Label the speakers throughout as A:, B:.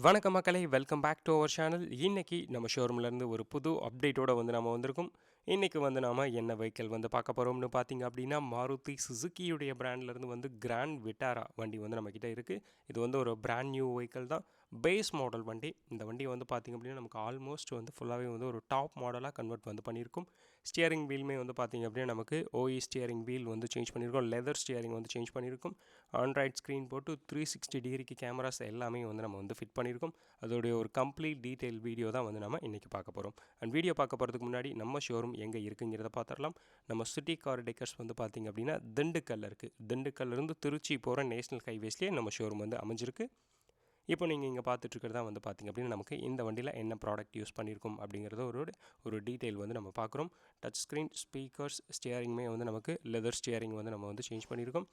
A: வணக்கம் மக்களே, welcome back to our channel. இன்னைக்கு நம்ம ஷோரூம்லேருந்து ஒரு புது அப்டேட்டோட நம்ம வந்திருக்கோம். இன்னைக்கு நாம என்ன வெஹிக்கிள் பார்க்க போகிறோம்னு பார்த்தீங்க அப்படின்னா, மாருதி சுசுக்கியுடைய பிராண்ட்லேருந்து கிராண்ட் விட்டாரா வண்டி நம்மக்கிட்ட இருக்குது. இது ஒரு பிராண்ட் நியூ வெஹிக்கிள் தான். பேஸ் மாடல் வண்டி. இந்த வண்டி பார்த்தீங்க அப்படின்னா நமக்கு ஆல்மோஸ்ட் ஃபுல்லாகவே ஒரு டாப் மாடலாக கன்வெர்ட் பண்ணியிருக்கும். ஸ்டியரிங் வீலுமே பார்த்தீங்க அப்படின்னா நமக்கு ஓஇ ஸ்டியரிங் வீல் சேஞ்ச் பண்ணியிருக்கோம். லெதர் ஸ்டியரிங் சேஞ்ச் பண்ணியிருக்கும். ஆண்ட்ராய்ட் ஸ்க்ரீன் போட்டு 360 டிகிரிக்கு கேமராஸ் எல்லாமே நம்ம ஃபிட் பண்ணியிருக்கோம். அதோடைய ஒரு கம்ப்ளீட் டீட்டெயில் வீடியோ தான் நம்ம இன்றைக்கி பார்க்க போகிறோம். அண்ட் வீடியோ பார்க்க போகிறதுக்கு முன்னாடி நம்ம ஷோரூம் எங்கே இருக்குங்கிறத பார்த்துடலாம். நம்ம சிட்டி கார் டெக்கர்ஸ் பார்த்திங்க அப்படின்னா திண்டுக்கல்ல இருக்குது. திண்டுக்கல்லிருந்து திருச்சி போகிற நேஷனல் ஹைவேஸ்லேயே நம்ம ஷோரூம் அமைஞ்சிருக்கு. இப்போ நீங்கள் இங்கே பார்த்துட்ருக்கிறதா பார்த்திங்க அப்படின்னா நமக்கு இந்த வண்டியில் என்ன ப்ராடக்ட் யூஸ் பண்ணியிருக்கோம் அப்படிங்கிறத ஒரு டீட்டெயில் நம்ம பார்க்குறோம். டச் ஸ்க்ரீன், ஸ்பீக்கர்ஸ், ஸ்டியரிங்குமே நமக்கு லெதர் ஸ்டியரிங் நம்ம சேஞ்ச் பண்ணியிருக்கோம்.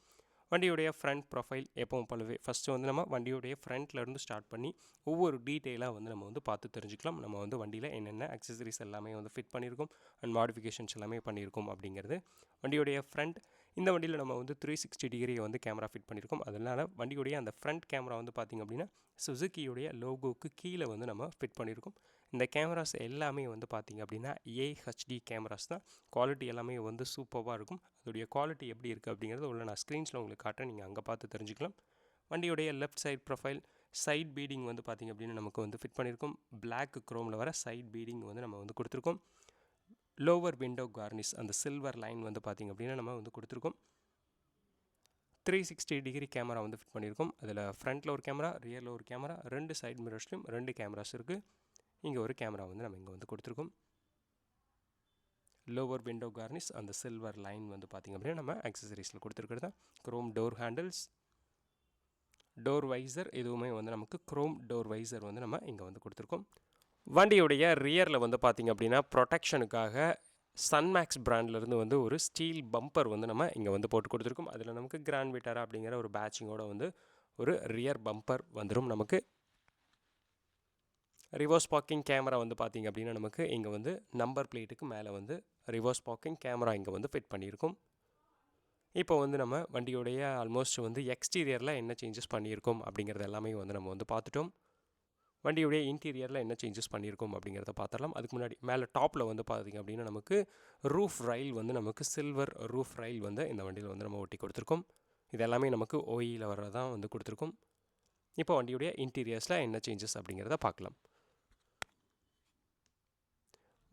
A: வண்டியுடைய ஃப்ரண்ட் ப்ரொஃபைல் எப்பவும் போலவே ஃபஸ்ட்டு நம்ம வண்டியுடைய ஃப்ரண்ட்லேருந்து ஸ்டார்ட் பண்ணி ஒவ்வொரு டீட்டெயிலாக நம்ம பார்த்து தெரிஞ்சுக்கலாம். நம்ம வண்டியில் என்னென்ன அக்சசரிஸ் எல்லாமே ஃபிட் பண்ணியிருக்கோம் அண்ட் மாடிஃபிகேஷன்ஸ் எல்லாமே பண்ணியிருக்கோம் அப்படிங்கிறது. வண்டியுடைய ஃப்ரண்ட், இந்த வண்டியில் நம்ம 360 டிகிரி கேமரா ஃபிட் பண்ணியிருக்கோம். அதனால் வண்டியுடைய அந்த ஃப்ரண்ட் கேமரா பார்த்திங்க அப்படின்னா சுசுக்கியுடைய லோகோவுக்கு கீழே நம்ம ஃபிட் பண்ணியிருக்கோம். இந்த கேமராஸ் எல்லாமே பார்த்திங்க அப்படின்னா ஏஹெச்டி கேமராஸ் தான். குவாலிட்டி எல்லாமே சூப்பராக இருக்கும். அதோடைய குவாலிட்டி எப்படி இருக்குது அப்படிங்கிறது உள்ள நான் ஸ்க்ரீன்ஸில் உங்களுக்கு காட்டுறேன். நீங்கள் அங்கே பார்த்து தெரிஞ்சுக்கலாம். வண்டியுடைய left side profile, side beading பார்த்திங்க அப்படின்னா நமக்கு ஃபிட் பண்ணியிருக்கோம். பிளாக் குரோமில் வர சைட் பீடிங் நம்ம கொடுத்துருக்கோம். லோவர் விண்டோ கார்னிஷ், அந்த சில்வர் லைன் பார்த்திங்க அப்படின்னா நம்ம கொடுத்துருக்கோம். 360 டிகிரி கேமரா ஃபிட் பண்ணியிருக்கோம். அதில் ஃப்ரண்ட்டில் ஒரு கேமரா, ரியரில் ஒரு கேமரா, 2 சைட் மிரர்ஸ்லையும் 2 கேமராஸ் இருக்குது. இங்கே ஒரு கேமரா நம்ம இங்கே கொடுத்துருக்கோம். லோவர் விண்டோ கார்னிஷ், அந்த சில்வர் லைன் பார்த்திங்க அப்படின்னா நம்ம அக்சசரிஸில் கொடுத்துருக்கிறது தான். Chrome door handles, door visor, எதுவுமே நமக்கு க்ரோம் டோர் வைசர் நம்ம இங்கே கொடுத்துருக்கோம். வண்டியுடைய ரியரில் பார்த்திங்க அப்படின்னா ப்ரொடெக்ஷனுக்காக சன்மேக்ஸ் பிராண்ட்லேருந்து ஒரு ஸ்டீல் பம்பர் நம்ம இங்கே போட்டு கொடுத்துருக்கோம். அதில் நமக்கு கிராண்ட் விட்டாரா அப்படிங்கிற ஒரு பேட்சிங்கோட ஒரு ரியர் பம்பர் வந்துடும். நமக்கு ரிவர்ஸ் பார்க்கிங் கேமரா பார்த்திங்க அப்படின்னா நமக்கு இங்கே நம்பர் பிளேட்டுக்கு மேலே ரிவர்ஸ் பார்க்கிங் கேமரா இங்கே ஃபிட் பண்ணியிருக்கும். இப்போ நம்ம வண்டியுடைய ஆல்மோஸ்ட் எக்ஸ்டீரியரில் என்ன சேஞ்சஸ் பண்ணியிருக்கோம் அப்படிங்கிறது எல்லாமே நம்ம பார்த்துட்டோம். வண்டியுடைய இன்டீரியரில் என்ன சேஞ்சஸ் பண்ணியிருக்கோம் அப்படிங்கிறத பார்த்துடலாம். அதுக்கு முன்னாடி மேலே டாப்பில் பார்த்திங்க அப்படின்னா நமக்கு ரூஃப் ரைல் நமக்கு சில்வர் ரூஃப் ரைல் இந்த வண்டியில் நம்ம ஒட்டி கொடுத்துருக்கோம். இது எல்லாமே நமக்கு ஓஇயில் வரதான் கொடுத்துருக்கோம். இப்போ வண்டியுடைய இன்டீரியர்ஸில் என்ன சேஞ்சஸ் அப்படிங்கிறத பார்க்கலாம்.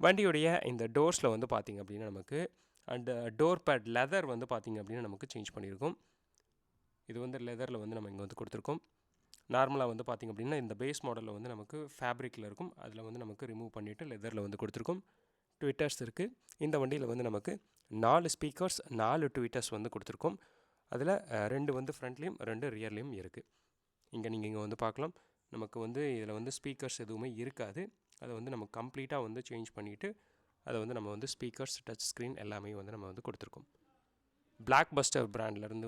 A: வண்டியுடைய இந்த டோர்ஸில் பார்த்திங்க அப்படின்னா நமக்கு அந்த டோர் பேட் லெதர் பார்த்திங்க அப்படின்னா நமக்கு சேஞ்ச் பண்ணியிருக்கோம். இது லெதரில் நம்ம இங்கே கொடுத்துருக்கோம். நார்மலாக பார்த்திங்க அப்படின்னா இந்த பேஸ் மாடலில் நமக்கு ஃபேப்ரிக்கில் இருக்கும். அதில் நமக்கு ரிமூவ் பண்ணிவிட்டு லெதரில் கொடுத்துருக்கோம். ட்விட்டர்ஸ் இருக்குது. இந்த வண்டியில் நமக்கு 4 ஸ்பீக்கர்ஸ், 4 ட்விட்டர்ஸ் கொடுத்துருக்கோம். அதில் 2 ஃப்ரண்ட்லேயும் 2 ரியர்லேயும் இருக்குது. நீங்கள் இங்கே பார்க்கலாம். நமக்கு இதில் ஸ்பீக்கர்ஸ் எதுவுமே இருக்காது. அதை நம்ம கம்ப்ளீட்டாக சேஞ்ச் பண்ணிவிட்டு அதை நம்ம ஸ்பீக்கர்ஸ், டச் ஸ்க்ரீன் எல்லாமே நம்ம கொடுத்துருக்கோம். பிளாக் பஸ்டர் பிராண்ட்லேருந்து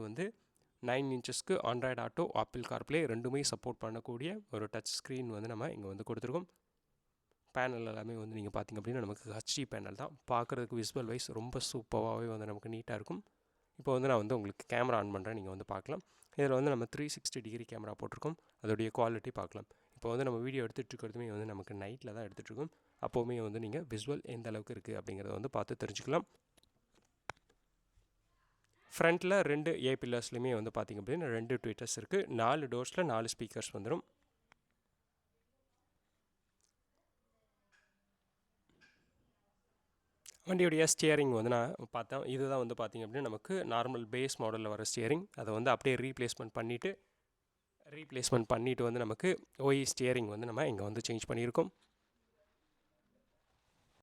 A: 9 இன்ச்சஸ்க்கு ஆண்ட்ராய்டு ஆட்டோ, ஆப்பிள் கார்ப்ளே ரெண்டுமே சப்போர்ட் பண்ணக்கூடிய ஒரு டச் ஸ்க்ரீன் நம்ம இங்கே கொடுத்துருக்கோம். பேனல் எல்லாமே நீங்கள் பார்த்திங்க அப்படின்னா நமக்கு ஹச்டி பேனல் தான். பார்க்குறதுக்கு விசுவல் வைஸ் ரொம்ப சூப்பராகவே நமக்கு நீட்டாக இருக்கும். இப்போ நான் உங்களுக்கு கேமரா ஆன் பண்ணுறேன். நீங்கள் பார்க்கலாம். இதில் நம்ம 360 டிகிரி கேமரா போட்டிருக்கோம். அதோடைய குவாலிட்டி பார்க்கலாம். இப்போ நம்ம வீடியோ எடுத்துகிட்டு இருக்கிறதுமே நமக்கு நைட்டில் தான் எடுத்துகிட்ருக்கோம். அப்போவுமே நீங்கள் விசுவல் எந்த அளவுக்கு இருக்குது அப்படிங்கிறத பார்த்து தெரிஞ்சுக்கலாம். ஃப்ரண்ட்டில் 2 ஏ பில்லர்ஸ்லையுமே பார்த்திங்க அப்படின்னா 2 ட்விட்டர்ஸ் இருக்குது. 4 டோர்ஸில் 4 ஸ்பீக்கர்ஸ் வந்துடும். வண்டியுடைய ஸ்டியரிங் நான் பார்த்தேன். இதுதான் பார்த்திங்க அப்படின்னா நமக்கு நார்மல் பேஸ் மாடலில் வர ஸ்டியரிங். அதை அப்படியே ரீப்ளேஸ்மெண்ட் பண்ணிவிட்டு நமக்கு ஓஇ ஸ்டியரிங் நம்ம இங்கே சேஞ்ச் பண்ணியிருக்கோம்.